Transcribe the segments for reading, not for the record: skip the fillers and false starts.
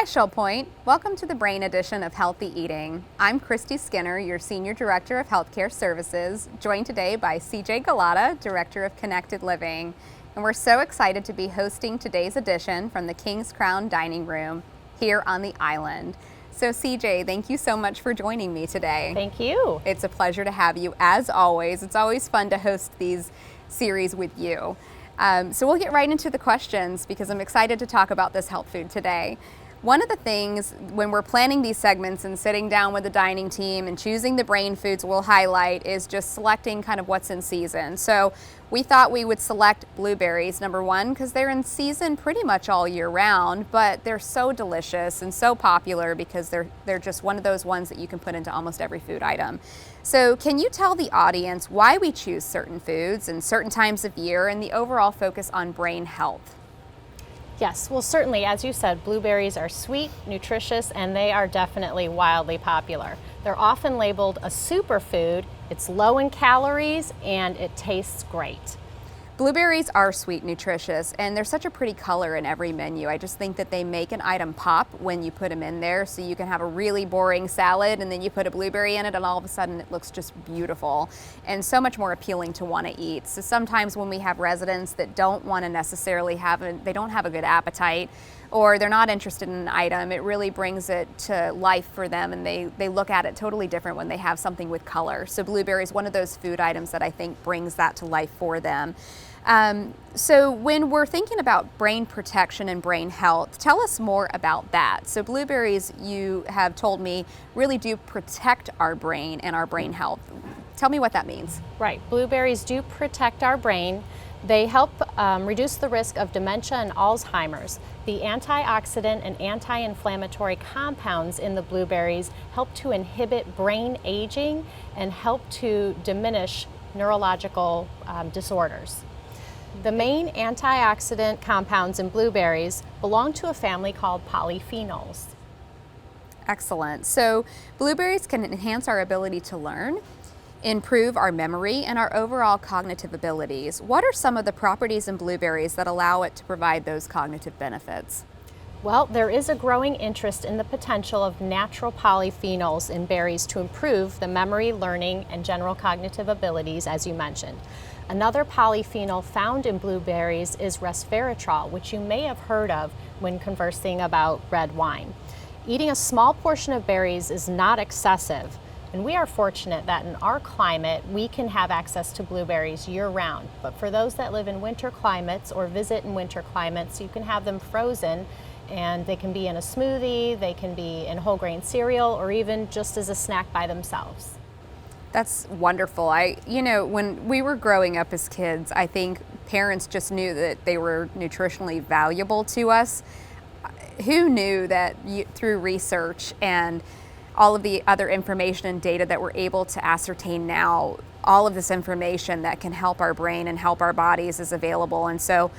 Hi, Shell Point. Welcome to the Brain edition of Healthy Eating. I'm Christy Skinner, your Senior Director of Healthcare Services, joined today by CJ Galata, Director of Connected Living. And we're so excited to be hosting today's edition from the King's Crown Dining Room here on the island. So CJ, thank you so much for joining me today. Thank you. It's a pleasure to have you as always. It's always fun to host these series with you. So we'll get right into the questions because I'm excited to talk about this health food today. One of the things when we're planning these segments and sitting down with the dining team and choosing the brain foods we'll highlight is just selecting kind of what's in season. So we thought we would select blueberries, number one, because they're in season pretty much all year round, but they're so delicious and so popular because they're just one of those ones that you can put into almost every food item. So can you tell the audience why we choose certain foods and certain times of year and the overall focus on brain health? Yes, well, certainly, as you said, blueberries are sweet, nutritious, and they are definitely wildly popular. They're often labeled a superfood. It's low in calories and it tastes great. Blueberries are sweet, nutritious, and they're such a pretty color in every menu. I just think that they make an item pop when you put them in there, so you can have a really boring salad and then you put a blueberry in it and all of a sudden it looks just beautiful and so much more appealing to want to eat. So sometimes when we have residents that don't want to necessarily they don't have a good appetite or they're not interested in an item, it really brings it to life for them and they look at it totally different when they have something with color. So blueberry is one of those food items that I think brings that to life for them. So when we're thinking about brain protection and brain health, tell us more about that. So blueberries, you have told me, really do protect our brain and our brain health. Tell me what that means. Right, blueberries do protect our brain. They help reduce the risk of dementia and Alzheimer's. The antioxidant and anti-inflammatory compounds in the blueberries help to inhibit brain aging and help to diminish neurological disorders. The main antioxidant compounds in blueberries belong to a family called polyphenols. Excellent. So blueberries can enhance our ability to learn, improve our memory, and our overall cognitive abilities. What are some of the properties in blueberries that allow it to provide those cognitive benefits? Well, there is a growing interest in the potential of natural polyphenols in berries to improve the memory, learning, and general cognitive abilities, as you mentioned. Another polyphenol found in blueberries is resveratrol, which you may have heard of when conversing about red wine. Eating a small portion of berries is not excessive, and we are fortunate that in our climate we can have access to blueberries year-round. But for those that live in winter climates or visit in winter climates, you can have them frozen, and they can be in a smoothie, they can be in whole grain cereal, or even just as a snack by themselves. That's wonderful. When we were growing up as kids, I think parents just knew that they were nutritionally valuable to us. Who knew that through research and all of the other information and data that we're able to ascertain now, all of this information that can help our brain and help our bodies is available. And so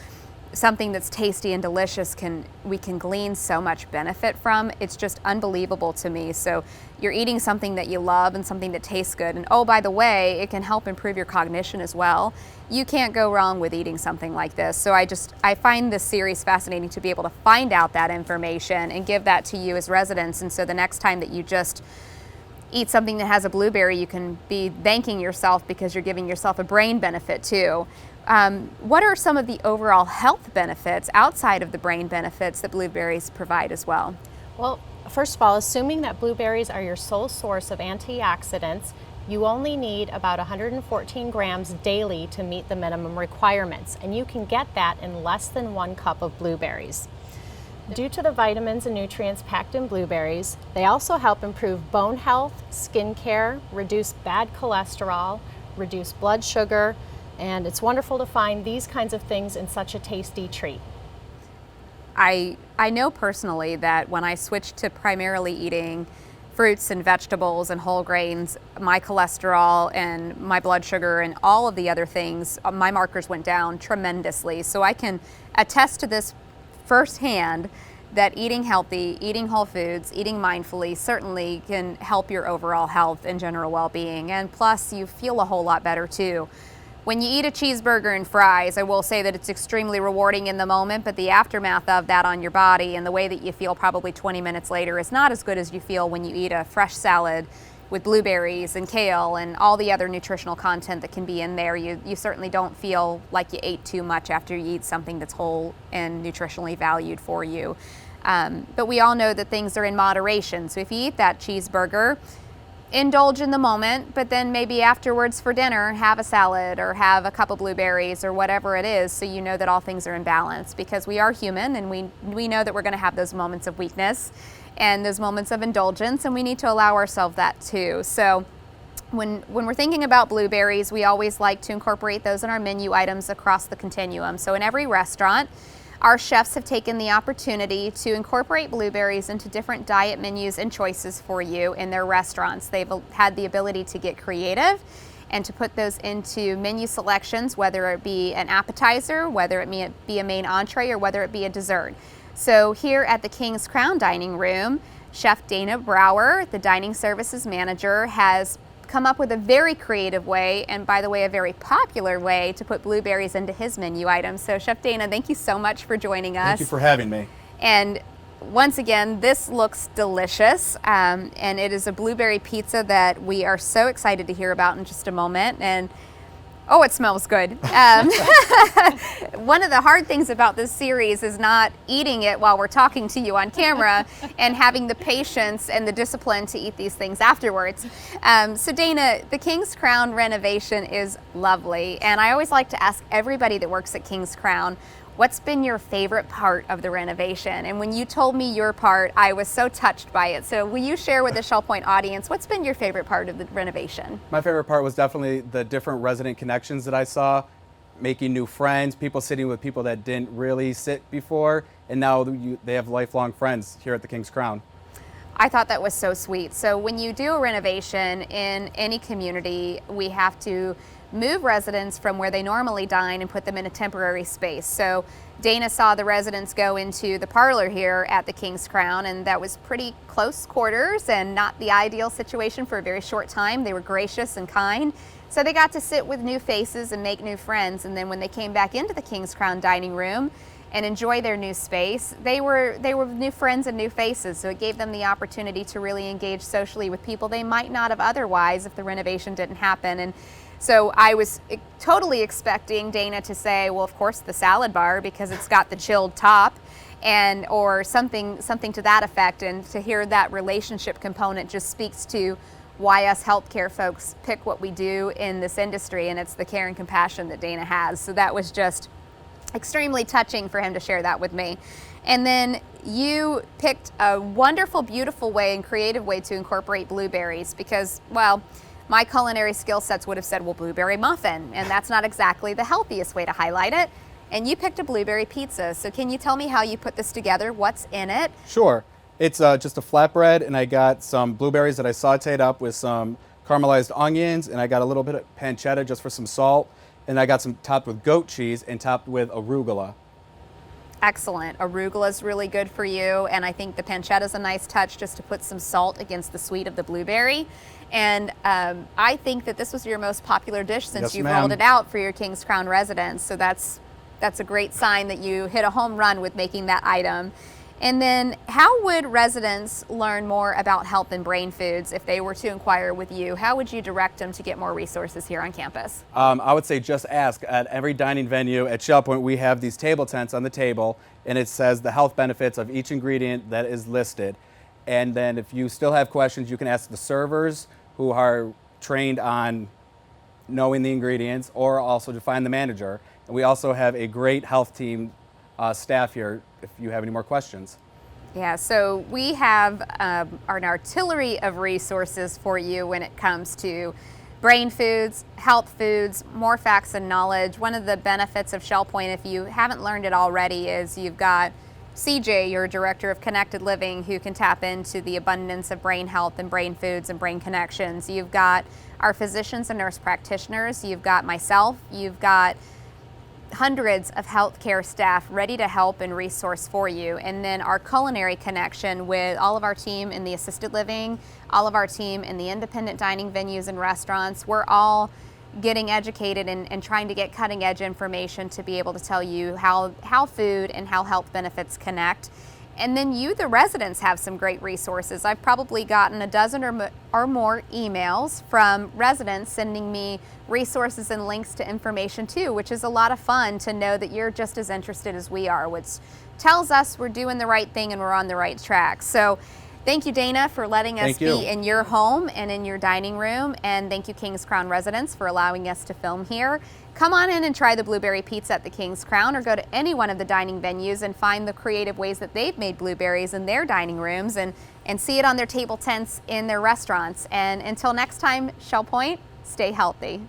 something that's tasty and delicious we can glean so much benefit from. It's just unbelievable to me. So you're eating something that you love and something that tastes good. And oh, by the way, it can help improve your cognition as well. You can't go wrong with eating something like this. So I find this series fascinating to be able to find out that information and give that to you as residents. And so the next time that you just eat something that has a blueberry, you can be thanking yourself because you're giving yourself a brain benefit too. What are some of the overall health benefits outside of the brain benefits that blueberries provide as well? Well, first of all, assuming that blueberries are your sole source of antioxidants, you only need about 114 grams daily to meet the minimum requirements, and you can get that in less than 1 cup of blueberries. Due to the vitamins and nutrients packed in blueberries, they also help improve bone health, skin care, reduce bad cholesterol, reduce blood sugar, and it's wonderful to find these kinds of things in such a tasty treat. I know personally that when I switched to primarily eating fruits and vegetables and whole grains, my cholesterol and my blood sugar and all of the other things, my markers went down tremendously. So I can attest to this firsthand that eating healthy, eating whole foods, eating mindfully certainly can help your overall health and general well-being. And plus, you feel a whole lot better too. When you eat a cheeseburger and fries, I will say that it's extremely rewarding in the moment, but the aftermath of that on your body and the way that you feel probably 20 minutes later is not as good as you feel when you eat a fresh salad with blueberries and kale and all the other nutritional content that can be in there. You certainly don't feel like you ate too much after you eat something that's whole and nutritionally valued for you. But we all know that things are in moderation. So if you eat that cheeseburger, indulge in the moment, but then maybe afterwards for dinner, have a salad or have a cup of blueberries or whatever it is, so you know that all things are in balance, because we are human and we know that we're going to have those moments of weakness and those moments of indulgence, and we need to allow ourselves that too. So when we're thinking about blueberries, we always like to incorporate those in our menu items across the continuum. So in every restaurant, our chefs have taken the opportunity to incorporate blueberries into different diet menus and choices for you in their restaurants. They've had the ability to get creative and to put those into menu selections, whether it be an appetizer, whether it be a main entree, or whether it be a dessert. So here at the King's Crown Dining Room, Chef Dana Brower, the dining services manager, has come up with a very creative way, and by the way, a very popular way to put blueberries into his menu items. So Chef Dana, thank you so much for joining us. Thank you for having me. And once again, this looks delicious, and it is a blueberry pizza that we are so excited to hear about in just a moment. And oh, it smells good. One of the hard things about this series is not eating it while we're talking to you on camera and having the patience and the discipline to eat these things afterwards. So Dana, the King's Crown renovation is lovely, and I always like to ask everybody that works at King's Crown, what's been your favorite part of the renovation? And when you told me your part, I was so touched by it. So will you share with the Shell Point audience, what's been your favorite part of the renovation? My favorite part was definitely the different resident connections that I saw, making new friends, people sitting with people that didn't really sit before, and now they have lifelong friends here at the King's Crown. I thought that was so sweet. So when you do a renovation in any community, we have to move residents from where they normally dine and put them in a temporary space. So Dana saw the residents go into the parlor here at the King's Crown, and that was pretty close quarters and not the ideal situation for a very short time. They were gracious and kind. So they got to sit with new faces and make new friends. And then when they came back into the King's Crown dining room and enjoy their new space, they were new friends and new faces. So it gave them the opportunity to really engage socially with people they might not have otherwise if the renovation didn't happen. And so I was totally expecting Dana to say, well, of course, the salad bar, because it's got the chilled top, and or something to that effect. And to hear that relationship component just speaks to why us healthcare folks pick what we do in this industry, and it's the care and compassion that Dana has. So that was just extremely touching for him to share that with me. And then you picked a wonderful, beautiful way and creative way to incorporate blueberries, because, well, my culinary skill sets would have said, well, blueberry muffin, and that's not exactly the healthiest way to highlight it. And you picked a blueberry pizza. So can you tell me how you put this together? What's in it? Sure. It's just a flatbread, and I got some blueberries that I sauteed up with some caramelized onions, and I got a little bit of pancetta just for some salt, and I got some topped with goat cheese and topped with arugula. Excellent. Arugula is really good for you, and I think the pancetta is a nice touch just to put some salt against the sweet of the blueberry. And I think that this was your most popular dish since Yes, you've ma'am. rolled it out for your King's Crown residents. So that's a great sign that you hit a home run with making that item. And then how would residents learn more about health and brain foods if they were to inquire with you? How would you direct them to get more resources here on campus? I would say just ask. At every dining venue at Shell Point, we have these table tents on the table, and it says the health benefits of each ingredient that is listed. And then if you still have questions, you can ask the servers who are trained on knowing the ingredients, or also to find the manager. And we also have a great health team staff here if you have any more questions. Yeah, so we have an artillery of resources for you when it comes to brain foods, health foods, more facts and knowledge. One of the benefits of Shell Point, if you haven't learned it already, is you've got CJ, your director of Connected Living, who can tap into the abundance of brain health and brain foods and brain connections. You've got our physicians and nurse practitioners. You've got myself. You've got hundreds of healthcare staff ready to help and resource for you. And then our culinary connection with all of our team in the assisted living, all of our team in the independent dining venues and restaurants. We're all getting educated and trying to get cutting edge information to be able to tell you how food and how health benefits connect. And then you, the residents, have some great resources. I've probably gotten a dozen or more emails from residents sending me resources and links to information too, which is a lot of fun to know that you're just as interested as we are, which tells us we're doing the right thing and we're on the right track. So thank you, Dana, for letting us be in your home and in your dining room. And thank you, Kings Crown residents, for allowing us to film here. Come on in and try the blueberry pizza at the Kings Crown, or go to any one of the dining venues and find the creative ways that they've made blueberries in their dining rooms, and see it on their table tents in their restaurants. And until next time, Shell Point, stay healthy.